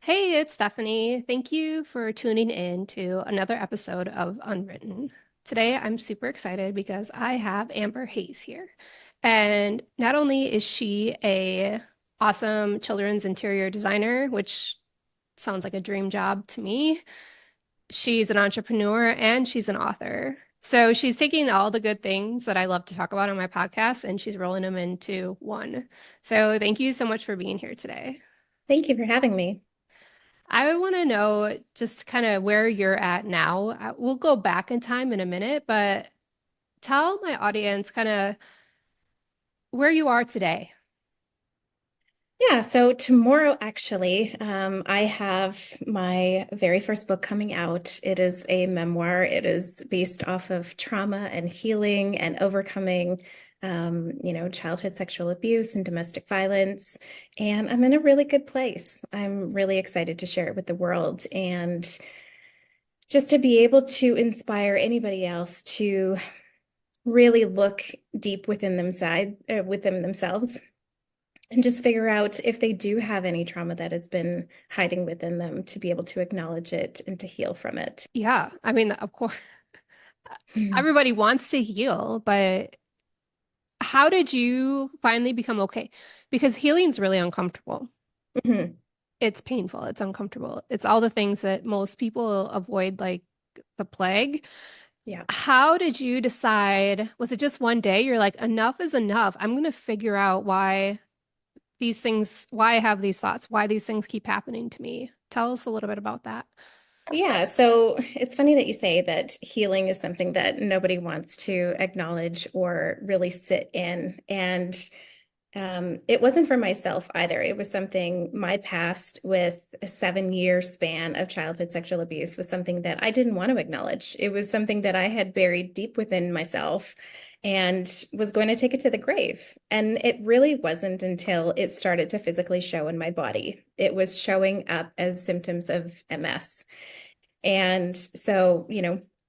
Hey, it's Stephanie. Thank you for tuning in to another episode of Unwritten. Today, I'm super excited because I have Amber Hayes here. And not only is she a awesome children's interior designer, which sounds like a dream job to me, she's an entrepreneur and she's an author. So she's taking all the good things that I love to talk about on my podcast and she's rolling them into one. So thank you so much for being here today. Thank you for having me. I want to know just kind of where you're at now. We'll go back in time in a minute, but tell my audience kind of where you are today. Yeah, so tomorrow, actually, I have my very first book coming out. It is a memoir. It is based off of trauma and healing and overcoming, childhood sexual abuse and domestic violence. And I'm in a really good place. I'm really excited to share it with the world and just to be able to inspire anybody else to really look deep within themselves and just figure out if they do have any trauma that has been hiding within them to be able to acknowledge it and to heal from it. Yeah, I mean, of course, everybody wants to heal, but how did you finally become okay? Because healing's really uncomfortable. Mhm. It's painful, it's uncomfortable. It's all the things that most people avoid like the plague. Yeah. How did you decide? Was it just one day you're like, enough is enough? I'm going to figure out why I have these thoughts, why these things keep happening to me. Tell us a little bit about that. Yeah, so it's funny that you say that healing is something that nobody wants to acknowledge or really sit in. And it wasn't for myself either. It was something my past with a 7 year span of childhood sexual abuse was something that I didn't want to acknowledge. It was something that I had buried deep within myself and was going to take it to the grave. And it really wasn't until it started to physically show in my body. It was showing up as symptoms of MS. And so,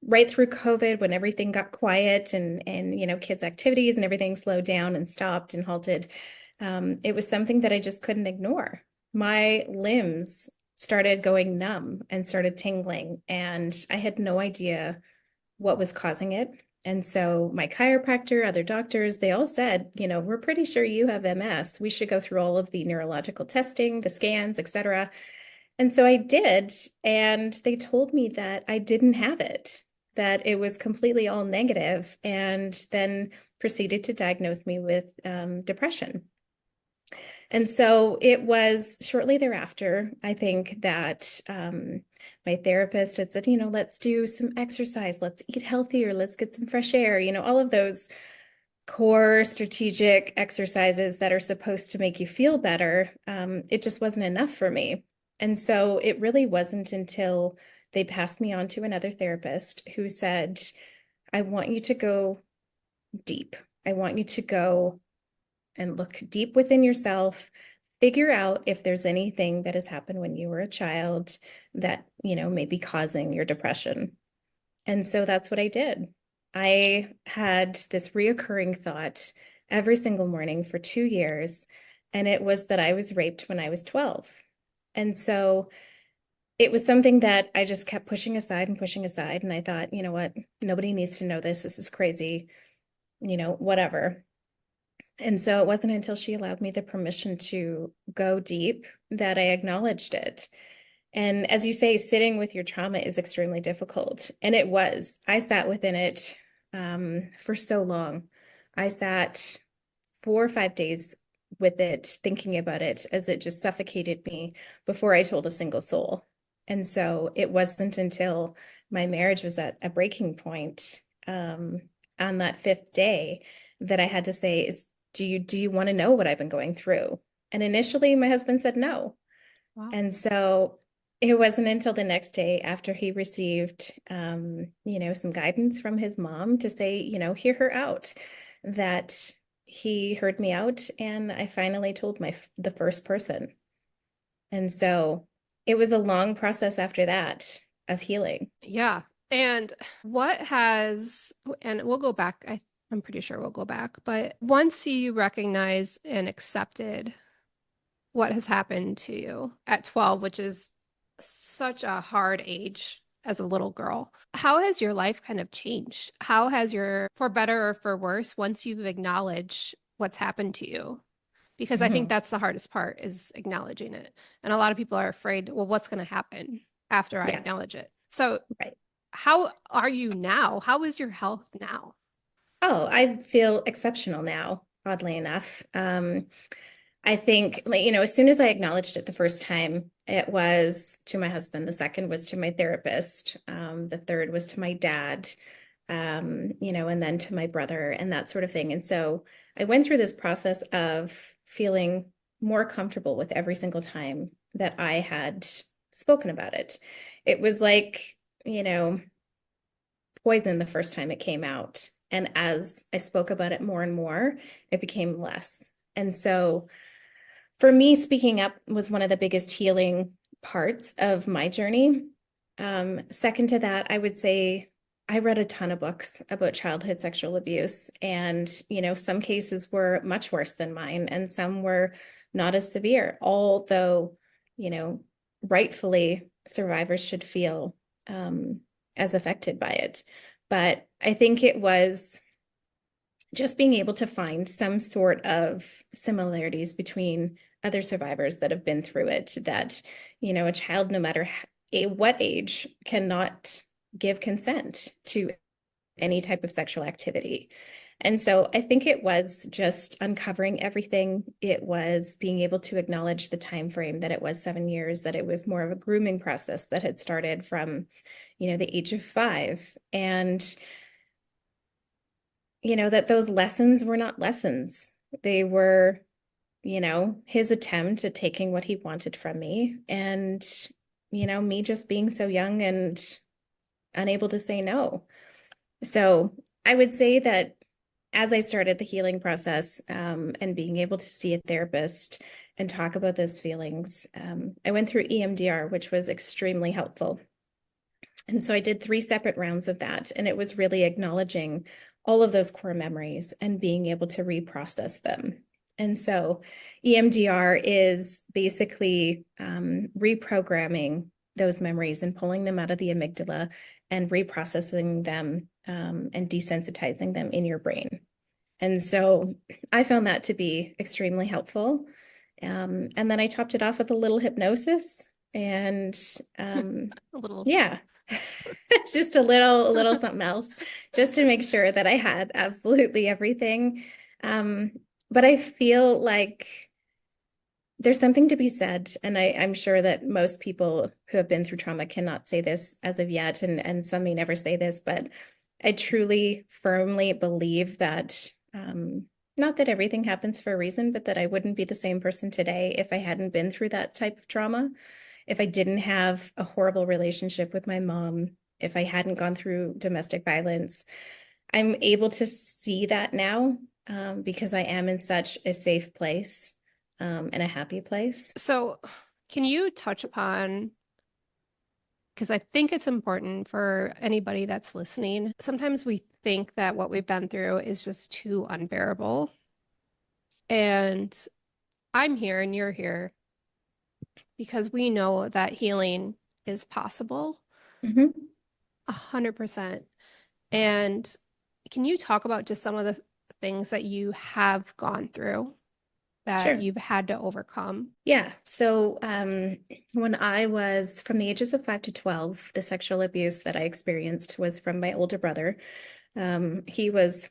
right through COVID, when everything got quiet and kids' activities and everything slowed down and stopped and halted, it was something that I just couldn't ignore. My limbs started going numb and started tingling, and I had no idea what was causing it. And so my chiropractor, other doctors, they all said, we're pretty sure you have MS. We should go through all of the neurological testing, the scans, et cetera. And so I did, and they told me that I didn't have it, that it was completely all negative, and then proceeded to diagnose me with depression. And so it was shortly thereafter, I think, that my therapist had said, let's do some exercise, let's eat healthier, let's get some fresh air, all of those core strategic exercises that are supposed to make you feel better. It just wasn't enough for me. And so it really wasn't until they passed me on to another therapist who said, I want you to go deep. I want you to go and look deep within yourself, figure out if there's anything that has happened when you were a child that, may be causing your depression. And so that's what I did. I had this reoccurring thought every single morning for 2 years, and it was that I was raped when I was 12. And so it was something that I just kept pushing aside and pushing aside. And I thought, you know what? Nobody needs to know this. This is crazy, whatever. And so it wasn't until she allowed me the permission to go deep that I acknowledged it. And as you say, sitting with your trauma is extremely difficult. And it was. I sat within it for so long. I sat 4 or 5 days with it, thinking about it as it just suffocated me before I told a single soul. And so it wasn't until my marriage was at a breaking point on that fifth day that I had to say, do you want to know what I've been going through? And initially, my husband said no. Wow. And so it wasn't until the next day after he received, some guidance from his mom to say, hear her out, that he heard me out, and I finally told the first person. And so it was a long process after that of healing. Yeah. And what has, and we'll go back, I'm pretty sure we'll go back, but once you recognize and accepted what has happened to you at 12, which is such a hard age as a little girl. How has your life kind of changed? How has for better or for worse, once you've acknowledged what's happened to you? Because I think Mhm. that's the hardest part is acknowledging it. And a lot of people are afraid, well, what's going to happen after I Yeah, acknowledge it? So, right. how are you now? How is your health now? Oh, I feel exceptional now, oddly enough. I think, like, as soon as I acknowledged it the first time, it was to my husband. The second was to my therapist. The third was to my dad, and then to my brother and that sort of thing. And so I went through this process of feeling more comfortable with every single time that I had spoken about it. It was like, you know, poison the first time it came out. And as I spoke about it more and more, it became less. And so for me, speaking up was one of the biggest healing parts of my journey. Second to that, I would say I read a ton of books about childhood sexual abuse, and some cases were much worse than mine, and some were not as severe. Although, you know, rightfully, survivors should feel as affected by it. But I think it was just being able to find some sort of similarities between other survivors that have been through it, that a child, no matter what age, cannot give consent to any type of sexual activity. And so I think it was just uncovering everything. It was being able to acknowledge the time frame, that it was 7 years, that it was more of a grooming process that had started from the age of 5, and that those lessons were not lessons. They were, his attempt at taking what he wanted from me, and, me just being so young and unable to say no. So I would say that as I started the healing process, and being able to see a therapist and talk about those feelings, I went through EMDR, which was extremely helpful. And so I did 3 separate rounds of that. And it was really acknowledging all of those core memories and being able to reprocess them. And so EMDR is basically reprogramming those memories and pulling them out of the amygdala and reprocessing them, and desensitizing them in your brain. And so I found that to be extremely helpful. And then I topped it off with a little hypnosis, and A little. yeah, just a little something else, just to make sure that I had absolutely everything. Um, but I feel like there's something to be said, and I'm sure that most people who have been through trauma cannot say this as of yet, and some may never say this, but I truly, firmly believe that, not that everything happens for a reason, but that I wouldn't be the same person today if I hadn't been through that type of trauma, if I didn't have a horrible relationship with my mom, if I hadn't gone through domestic violence. I'm able to see that now, because I am in such a safe place, and a happy place. So, can you touch upon, because I think it's important for anybody that's listening. Sometimes we think that what we've been through is just too unbearable. And I'm here and you're here because we know that healing is possible, Mhm. 100%. And can you talk about just some of the things that you have gone through that Sure. you've had to overcome? Yeah. So, when I was from the ages of 5 to 12, the sexual abuse that I experienced was from my older brother. He was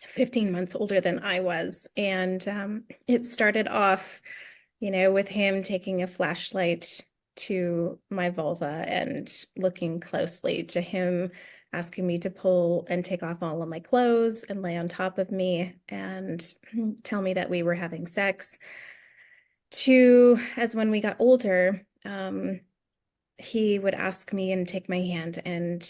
15 months older than I was. And it started off, with him taking a flashlight to my vulva and looking closely, to him asking me to pull and take off all of my clothes and lay on top of me and tell me that we were having sex. To, as when we got older, he would ask me and take my hand and,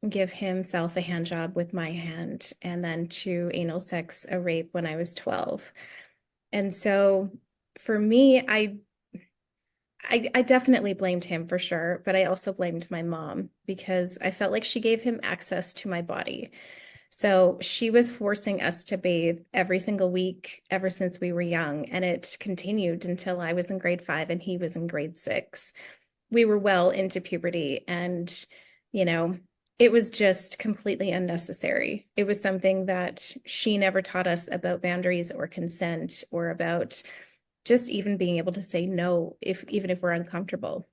give himself a hand job with my hand, and then to anal sex a rape when I was 12. And so for me, I definitely blamed him for sure, but I also blamed my mom because I felt like she gave him access to my body. So she was forcing us to bathe every single week ever since we were young. And it continued until I was in grade 5 and he was in grade 6. We were well into puberty, and, you know, it was just completely unnecessary. It was something that she never taught us about boundaries or consent or about just even being able to say no if even if we're uncomfortable.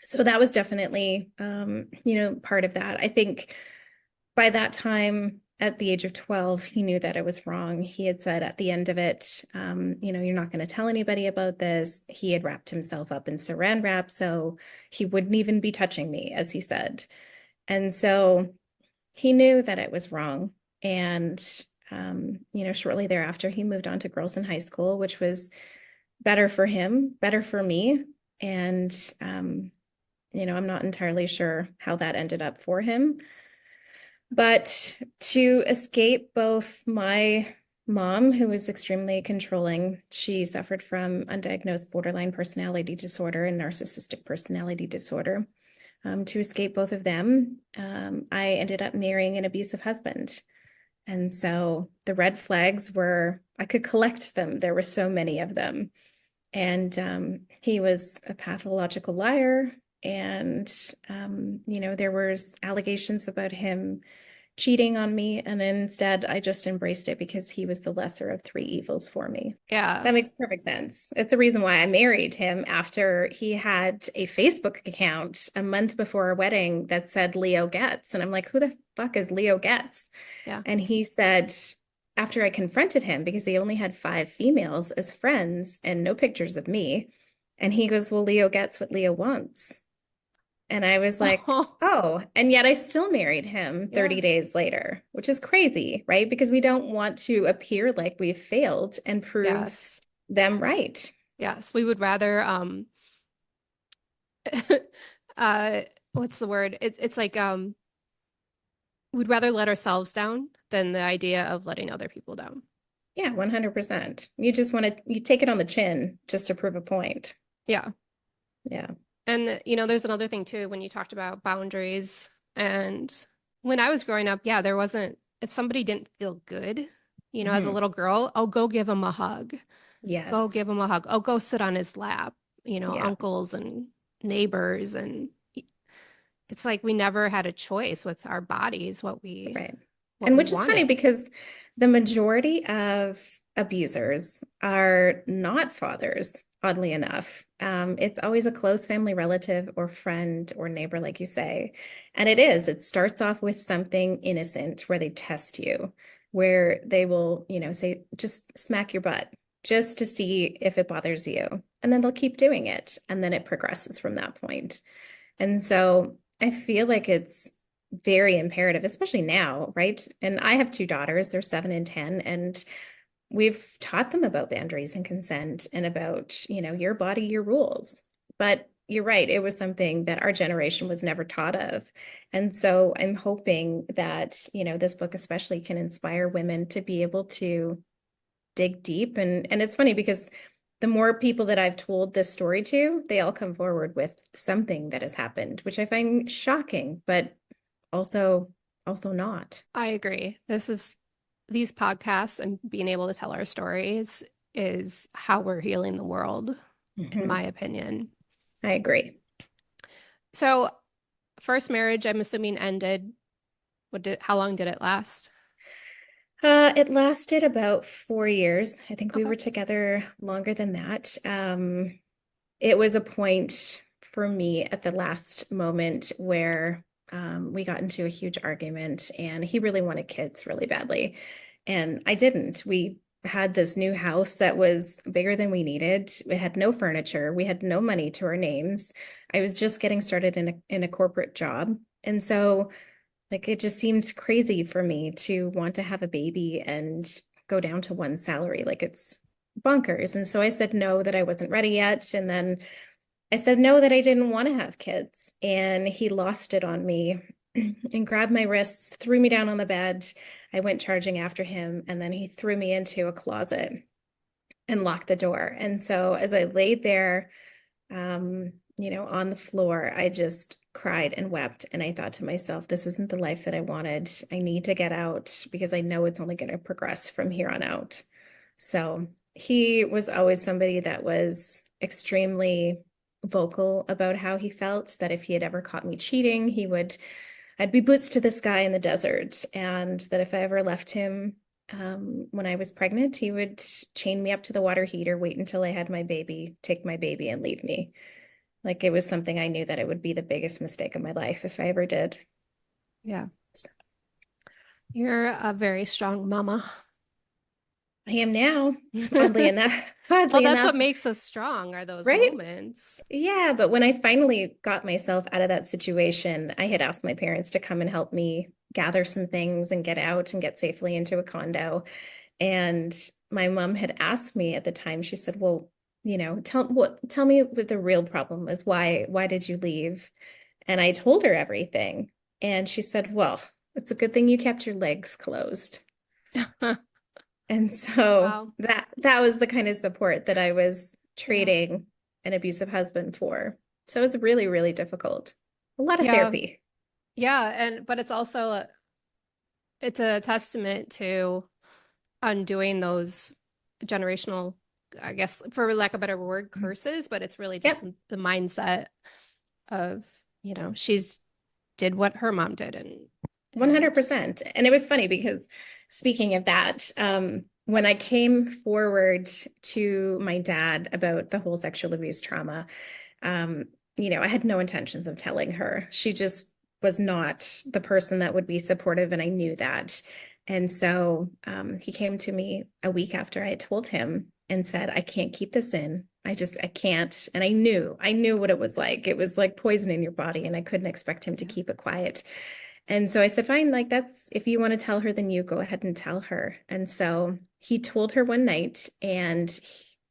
So that was definitely part of that. I think by that time, at the age of 12, he knew that it was wrong. He had said at the end of it, you're not going to tell anybody about this. He had wrapped himself up in saran wrap, so he wouldn't even be touching me, as he said. And so he knew that it was wrong. And, shortly thereafter, he moved on to girls in high school, which was better for him, better for me. And, I'm not entirely sure how that ended up for him. But to escape both my mom, who was extremely controlling, she suffered from undiagnosed borderline personality disorder and narcissistic personality disorder. To escape both of them, I ended up marrying an abusive husband. And so the red flags were, I could collect them. There were so many of them. And he was a pathological liar. And, there was allegations about him cheating on me. And instead, I just embraced it because he was the lesser of three evils for me. Yeah. That makes perfect sense. It's a reason why I married him after he had a Facebook account a month before our wedding that said Leo Getz. And I'm like, who the fuck is Leo Getz? Yeah. And he said, after I confronted him, because he only had 5 females as friends and no pictures of me, and he goes, well, Leo gets what Leo wants. And I was like, Oh, oh, and yet I still married him yeah. 30 days later, which is crazy, right? Because we don't want to appear like we've failed and prove Yes. them right. Yes. We would rather uh what's the word? It's like we'd rather let ourselves down than the idea of letting other people down. Yeah, 100%. You just want to, you take it on the chin just to prove a point. Yeah. Yeah. And there's another thing too when you talked about boundaries. And when I was growing up, yeah, there wasn't, if somebody didn't feel good, as a Hmm. little girl, oh, go give him a hug. Go Yes. give him a hug. Oh, go sit on his lap, Yeah. uncles and neighbors. And it's like we never had a choice with our bodies Right. what And we which is funny wanted. because the majority of abusers are not fathers, oddly enough. It's always a close family relative or friend or neighbor, like you say. And it starts off with something innocent where they test you, where they will, say, just smack your butt just to see if it bothers you. And then they'll keep doing it. And then it progresses from that point. And so I feel like it's very imperative, especially now, right? And I have 2 daughters, they're 7 and 10, and we've taught them about boundaries and consent and about, your body, your rules. But you're right, it was something that our generation was never taught of. And so I'm hoping that, this book especially can inspire women to be able to dig deep. And it's funny because the more people that I've told this story to, they all come forward with something that has happened, which I find shocking, but also also not. I agree. These podcasts and being able to tell our stories is how we're healing the world, in my Mhm. opinion. I agree. So, first marriage, I'm assuming ended. How long did it last? It lasted about 4 years. I think we Okay. were together longer than that. It was a point for me at the last moment where we got into a huge argument and he really wanted kids really badly. And I didn't. We had this new house that was bigger than we needed. We had no furniture. We had no money to our names. I was just getting started in a corporate job. And so like it just seemed crazy for me to want to have a baby and go down to one salary. Like it's bonkers. And so I said no, that I wasn't ready yet. And then I said no, that I didn't want to have kids. And he lost it on me and grabbed my wrists, threw me down on the bed. I went charging after him, and then he threw me into a closet and locked the door. And so as I laid there, on the floor, I just cried and wept. And I thought to myself, this isn't the life that I wanted. I need to get out because I know it's only going to progress from here on out. So he was always somebody that was extremely vocal about how he felt, that if he had ever caught me cheating, I'd be boots to the sky in the desert. And that if I ever left him when I was pregnant, he would chain me up to the water heater, wait until I had my baby, take my baby, and leave me. Like it was something I knew that it would be the biggest mistake of my life if I ever did. Yeah. You're a very strong mama. I am now, oddly Well, enough, oddly that's what enough, makes us strong are those right? moments. Yeah, but when I finally got myself out of that situation, I had asked my parents to come and help me gather some things and get out and get safely into a condo. And my mom had asked me at the time, she said, "Well, tell me what the real problem was. Why did you leave?" And I told her everything. And she said, "Well, it's a good thing you kept your legs closed." And so Wow. that was the kind of support that I was Yeah. trading an abusive husband for. So it was really, really difficult. A lot of Yeah. therapy. Yeah. And, but it's also, it's a testament to undoing those generational, I guess, for lack of a better word, curses, but it's really just Yep, the mindset of, she's did what her mom did and 100%. And it was funny because speaking of that, when I came forward to my dad about the whole sexual abuse trauma, um, I had no intentions of telling her. She just was not the person that would be supportive, and I knew that. And so he came to me a week after I had told him and said, I can't keep this in. I can't. And I knew what it was like. It was like poison in your body, and I couldn't expect him to yeah. keep it quiet. And so I said, fine, like that's, if you want to tell her, then you go ahead and tell her. And so he told her one night, and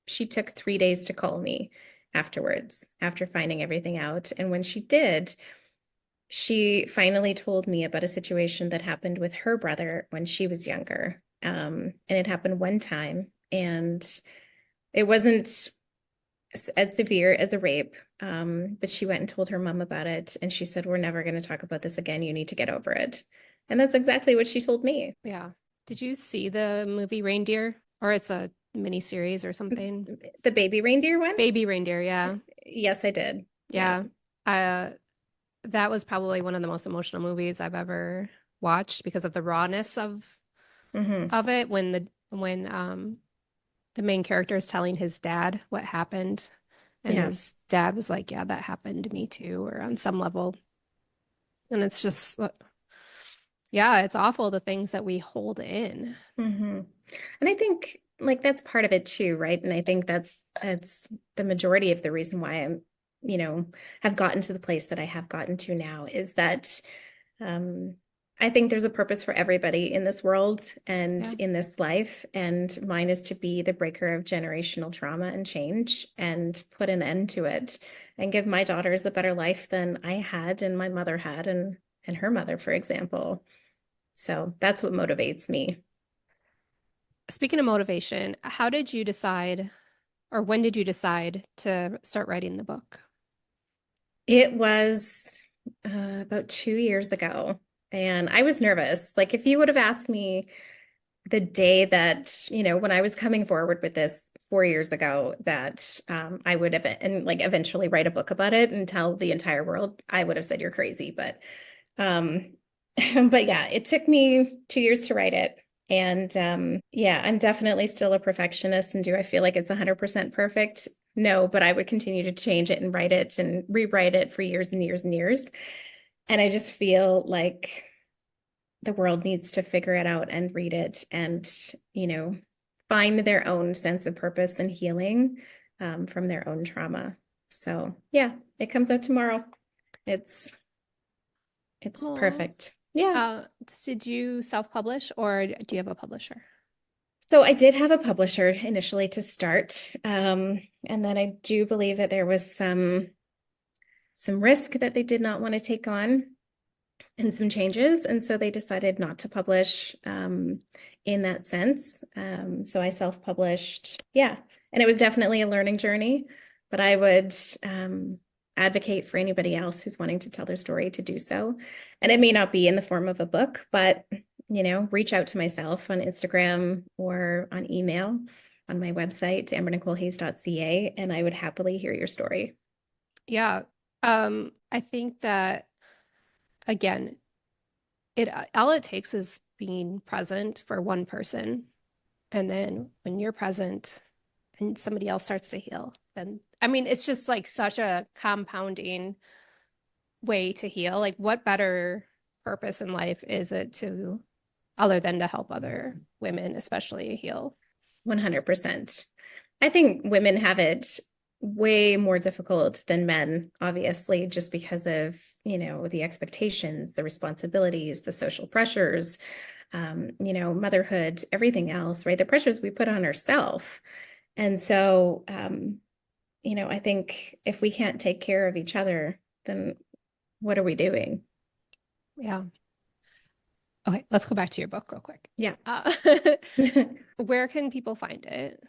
she took 3 days to call me afterwards, after finding everything out. And when she did, she finally told me about a situation that happened with her brother when she was younger. And it happened one time, and it wasn't as severe as a rape. But she went and told her mom about it, and she said, "We're never going to talk about this again. You need to get over it." And that's exactly what she told me. Yeah. Did you see the movie Reindeer? Or it's a mini series or something? The baby reindeer one? Baby Reindeer, yeah. Yes, I did. Yeah. Yeah. Uh, that was probably one of the most emotional movies I've ever watched because of the rawness Hmm. of it when the main character is telling his dad what happened and Yeah. his dad was like, "Yeah, that happened to me too," or on some level. And it's just yeah, it's awful the things that we hold in. Hmm. And I think like that's part of it too, right? And I think that's the majority of the reason why I'm, have gotten to the place that I have gotten to now is that Um, I think there's a purpose for everybody in this world and Yeah. in this life. And mine is to be the breaker of generational trauma and change and put an end to it and give my daughters a better life than I had and my mother had and her mother, for example. So that's what motivates me. Speaking of motivation, how did you decide, or when did you decide to start writing the book? It was about 2 years ago. And I was nervous. Like, if you would have asked me the day that, when I was coming forward with this 4 years ago, that I would have and like eventually write a book about it and tell the entire world, I would have said you're crazy. Um, but yeah, it took me 2 years to write it. And yeah, I'm definitely still a perfectionist. And do I feel like it's 100% perfect? No, but I would continue to change it and write it and rewrite it for years and years and years. And I just feel like the world needs to figure it out and read it and, find their own sense of purpose and healing from their own trauma. So yeah, it comes out tomorrow. It's it's Oh, perfect. Yeah. did you self-publish or do you have a publisher? So I did have a publisher initially to start. And then I do believe that there was some risk that they did not want to take on and some changes. And so they decided not to publish in that sense. So I self-published. Yeah. And it was definitely a learning journey, but advocate for anybody else who's wanting to tell their story to do so. And it may not be in the form of a book, but reach out to myself on Instagram or on email on my website, ambernicolehayes.ca, and I would happily hear your story. Yeah. I think that again, it all it takes is being present for one person. And then when you're present and somebody else starts to heal, then I mean, it's just like such a compounding way to heal. Like, what better purpose in life is it to, other than to help other women, especially heal? 100%. I think women have it way more difficult than men, obviously, just because of, the expectations, the responsibilities, the social pressures, motherhood, everything else, right? The pressures we put on ourselves. And so, I think if we can't take care of each other, then what are we doing? Yeah. Okay, let's go back to your book real quick. Yeah. Uh, where can people find it?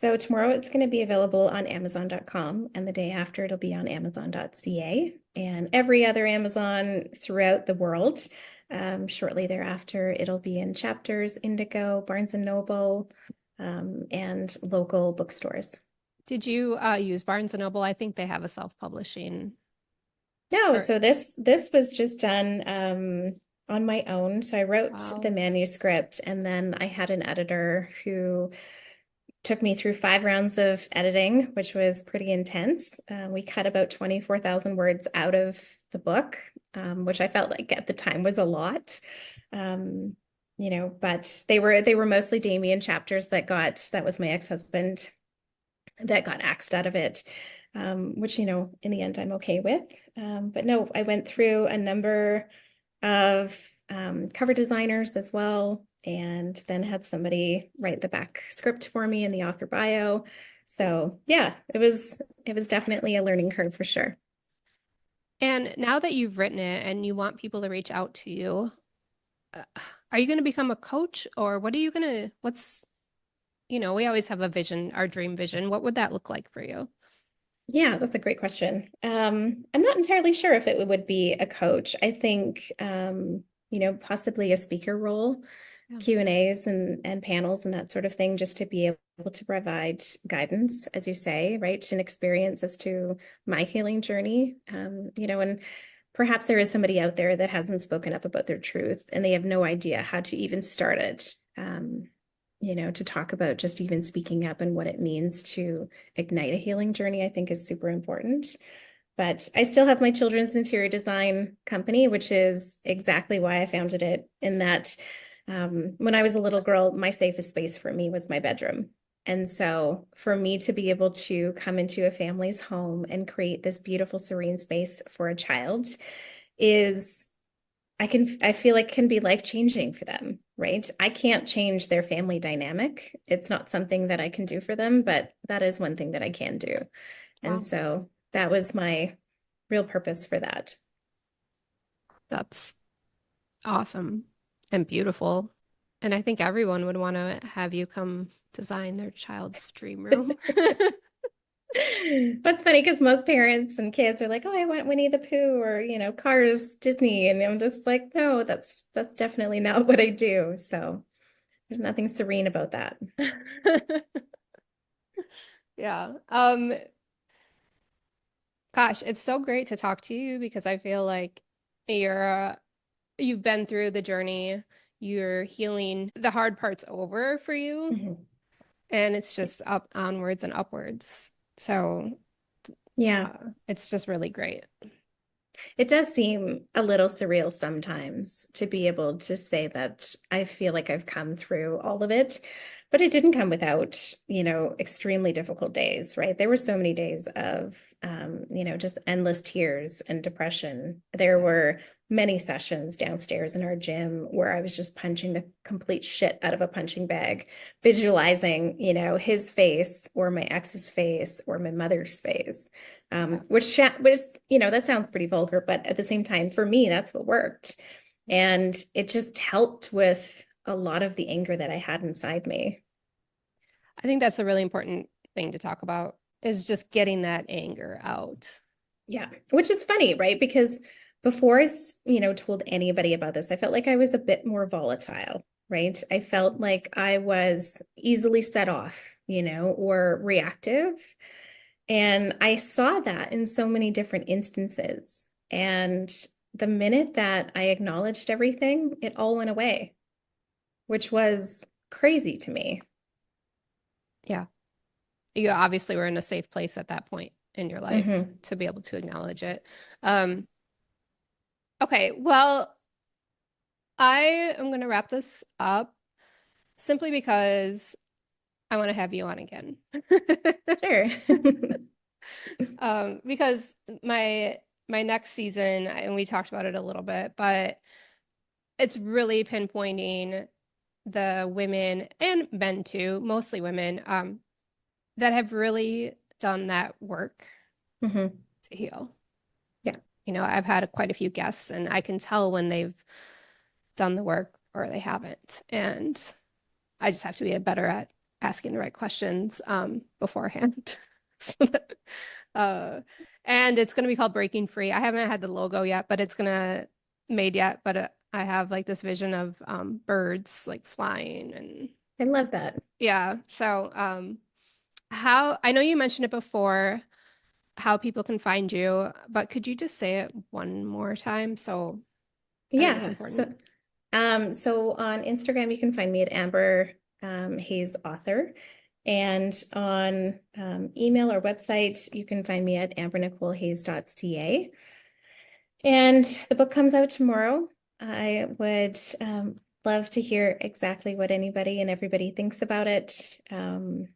So tomorrow it's going to be available on Amazon.com, and the day after it'll be on Amazon.ca and every other Amazon throughout the world. Shortly thereafter, it'll be in Chapters, Indigo, Barnes and Noble, and local bookstores. Did you use Barnes and Noble? I think they have a self-publishing No, or so this was just done on my own. So I wrote the wow. manuscript, and then I had an editor who took me through 5 rounds of editing, which was pretty intense. We cut about 24,000 words out of the book, which I felt like at the time was a lot. Um, but they were mostly Damien chapters that was my ex-husband that got axed out of it, which, in the end I'm okay with. But no, I went through a number of cover designers as well, and then had somebody write the back script for me in the author bio. So yeah, it was definitely a learning curve for sure. And now that you've written it and you want people to reach out to you, uh, are you going to become a coach or what are you going to, we always have a vision, our dream vision. What would that look like for you? Yeah, that's a great question. I'm not entirely sure if it would be a coach. I think possibly a speaker role, Yeah. Q&As and panels and that sort of thing, just to be able to provide guidance, as you say, right, and experience as to my healing journey. And perhaps there is somebody out there that hasn't spoken up about their truth and they have no idea how to even start it. To talk about just even speaking up and what it means to ignite a healing journey, I think is super important. But I still have my children's interior design company, which is exactly why I founded it. In that, when I was a little girl, my safest space for me was my bedroom. And so for me to be able to come into a family's home and create this beautiful, serene space for a child is I feel like can be life-changing for them, right? I can't change their family dynamic. It's not something that I can do for them, but that is one thing that I can do. And Wow. so that was my real purpose for that. That's awesome and beautiful. And I think everyone would want to have you come design their child's dream room. What's funny because most parents and kids are like, "Oh, I want Winnie the Pooh," or Cars, Disney, and I'm just like, "No, that's definitely not what I do." So there's nothing serene about that. Yeah. Gosh, it's so great to talk to you because I feel like you're you've been through the journey. You're healing. The hard part's over for you, Mhm. and it's just up onwards and upwards. So, Yeah. it's just really great. It does seem a little surreal sometimes to be able to say that I feel like I've come through all of it, but it didn't come without, extremely difficult days, right? There were so many days of, just endless tears and depression. There were many sessions downstairs in our gym where I was just punching the complete shit out of a punching bag, visualizing, his face or my ex's face or my mother's face, Yeah. which was, that sounds pretty vulgar, but at the same time, for me, that's what worked. And it just helped with a lot of the anger that I had inside me. I think that's a really important thing to talk about is just getting that anger out. Yeah, which is funny, right? Because before told anybody about this, I felt like I was a bit more volatile, right? I felt like I was easily set off, or reactive. And I saw that in so many different instances. And the minute that I acknowledged everything, it all went away, which was crazy to me. Yeah. You obviously were in a safe place at that point in your life Hmm. to be able to acknowledge it. Um, okay, well, I am going to wrap this up simply because I want to have you on again. Sure. Because my next season, and we talked about it a little bit, but it's really pinpointing the women and men too, mostly women, that have really done that work Hmm. to heal. Yeah, I've had quite a few guests, and I can tell when they've done the work or they haven't. And I just have to be better at asking the right questions beforehand. So that, uh, and it's going to be called Breaking Free. I haven't had the logo yet, but it's going to made yet. But I have like this vision of birds like flying and I love that. yeah. So how I know you mentioned it before, how people can find you, but could you just say it one more time? So I think it's Yeah. So, important. so on Instagram, you can find me at Amber Hayes Author. And on email or website, you can find me at ambernicolehayes.ca. And the book comes out tomorrow. I would love to hear exactly what anybody and everybody thinks about it. Send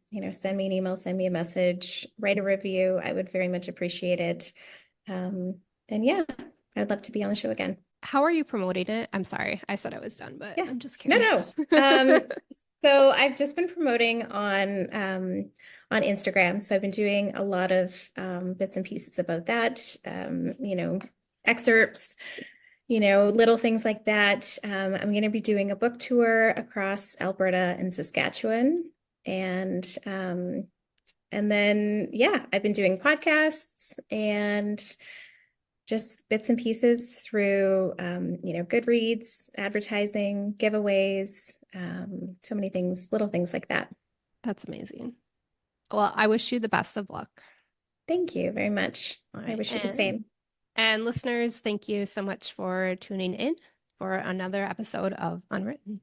me an email, send me a message, write a review. I would very much appreciate it. Um, and yeah, I'd love to be on the show again. How are you promoting it? I'm sorry, I said I was done, but Yeah. I'm just No, no. curious. So I've just been promoting on Instagram. So I've been doing a lot of bits and pieces about that. Excerpts, little things like that. I'm going to be doing a book tour across Alberta and Saskatchewan. And and then yeah, I've been doing podcasts and just bits and pieces through Goodreads, advertising, giveaways, so many things, little things like that. That's amazing. Well, I wish you the best of luck. Thank you very much. All I right. wish you the same. And listeners, thank you so much for tuning in for another episode of Unwritten.